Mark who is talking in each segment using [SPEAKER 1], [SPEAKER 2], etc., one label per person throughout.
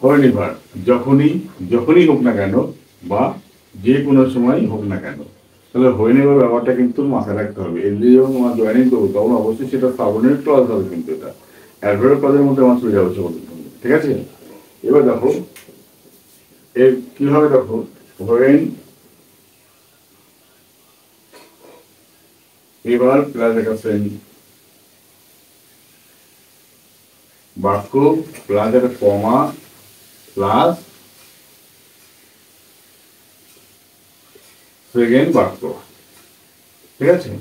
[SPEAKER 1] whenever, যখনই যখনই হোক না কেন বা যে কোনো সময় হোক না কেন, তাহলে whenever ব্যাপারটা কিন্তু মাথায় রাখতে হবে। এর দিয়ে যখন আমরা জয়েনিং করবো তখন অবশ্যই সেটা সাবঅর্ডিনেট ক্লজ হবে, কিন্তু এটা অ্যাডভার্ব ক্লজের মধ্যে আমার চলে যাবে সবগুলো। ঠিক আছে, এবার দেখো এর কিভাবে, দেখো when, এবার প্লাস একটা বাক্য প্লাস একটা কমা প্লাস সেকেন্ড বাক্য। ঠিক আছে,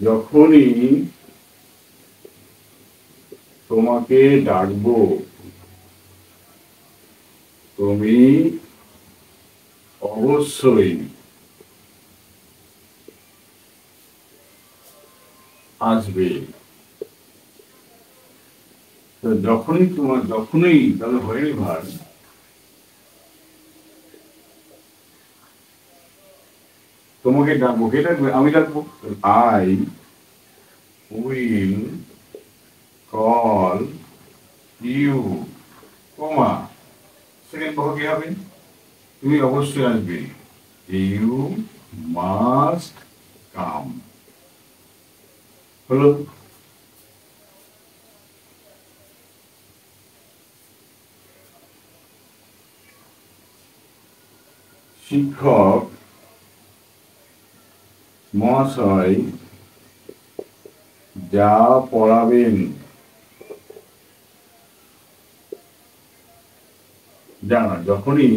[SPEAKER 1] যখনই তোমাকে ডাকবো তুমি অবশ্যই আসবে। তো যখনই তাহলে হয়ে ভার, তোমাকে ডাকবো, কে ডাকবে? আমি ডাকবো। I will call you, comma second বাক্য কি হবে? তুমি অবশ্যই আসবে, ইউ মাস্ট কাম। হলো। শিক্ষক মহাশয় যা পড়াবেন, জানা যখনই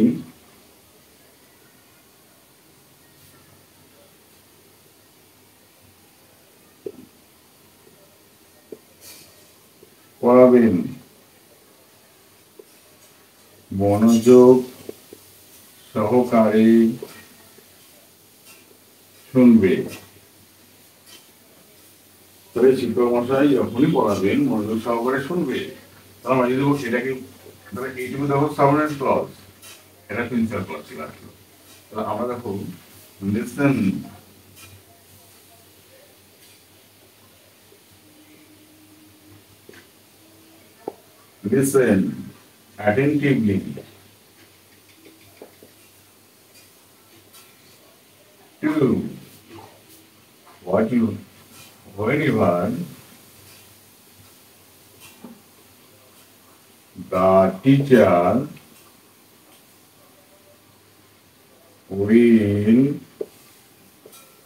[SPEAKER 1] পড়াবেন মনোযোগ সহকারে শুনবে। তবে শিক্ষক মশাই যখনই পড়াবেন মনোযোগ সহকারে শুনবে, তাহলে আমরা যদি সেটাকে, তাহলে এইটুকু দেখো সাবঅর্ডিনেট ক্লজ, এটা প্রিন্সিপাল ক্লজ ছিল আসলে। তাহলে আমরা দেখো listen, listen attentively to what you, whenever the teacher will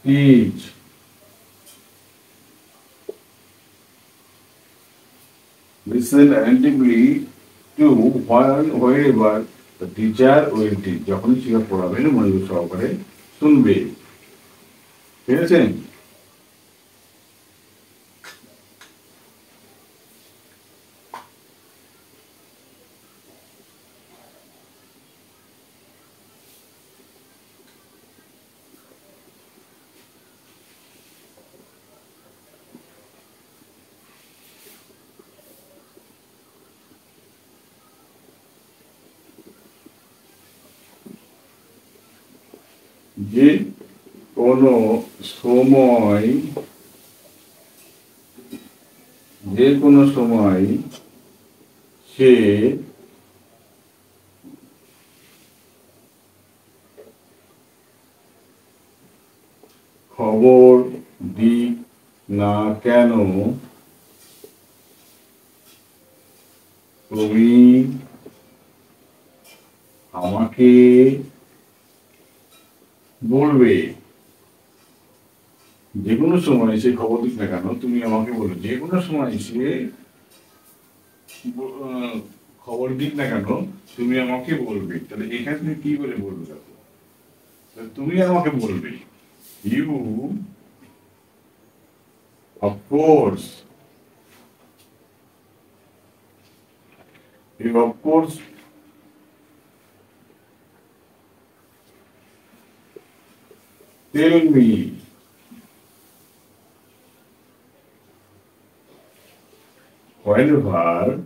[SPEAKER 1] teach. Listen attentively to wherever the teacher will teach. যখনই শিক্ষক পড়াবেন মনোযোগ সহকারে শুনবে। ঠিক আছে, যে কোনো সময়, যে কোনো সময় সে খবর দিক না কেন তুমি আমাকে বলবে। যে কোনো সময় সে খবর দিক না কেন তুমি আমাকে বলবে, যে কোনো সময় সে খবর দিক না কেন তুমি আমাকে বলবে। তাহলে এখানে তুমি কি করে বলবে? দেখো, তুমি আমাকে বলবে, you of course, you of course tell me, whenever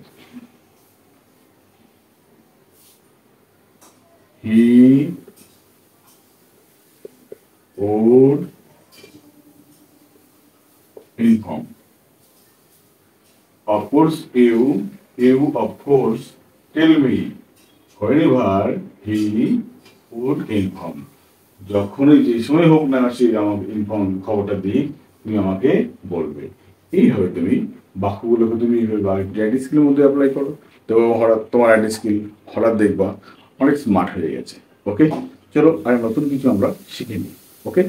[SPEAKER 1] he would inform. of course you of course tell me whenever he would inform. যখনই যে সময় হোক না সে আমাকে ইনফর্ম খবরটা দিয়ে তুমি আমাকে বলবে। এইভাবে তুমি বাক্যগুলোকে তুমি রাইটিং স্কিলের মধ্যে অ্যাপ্লাই করো, তো হঠাৎ তোমার রাইটিং স্কিল হঠাৎ দেখবা অনেক স্মার্ট হয়ে গেছে। ওকে, চলো আর নতুন কিছু আমরা শিখে নিই। ওকে।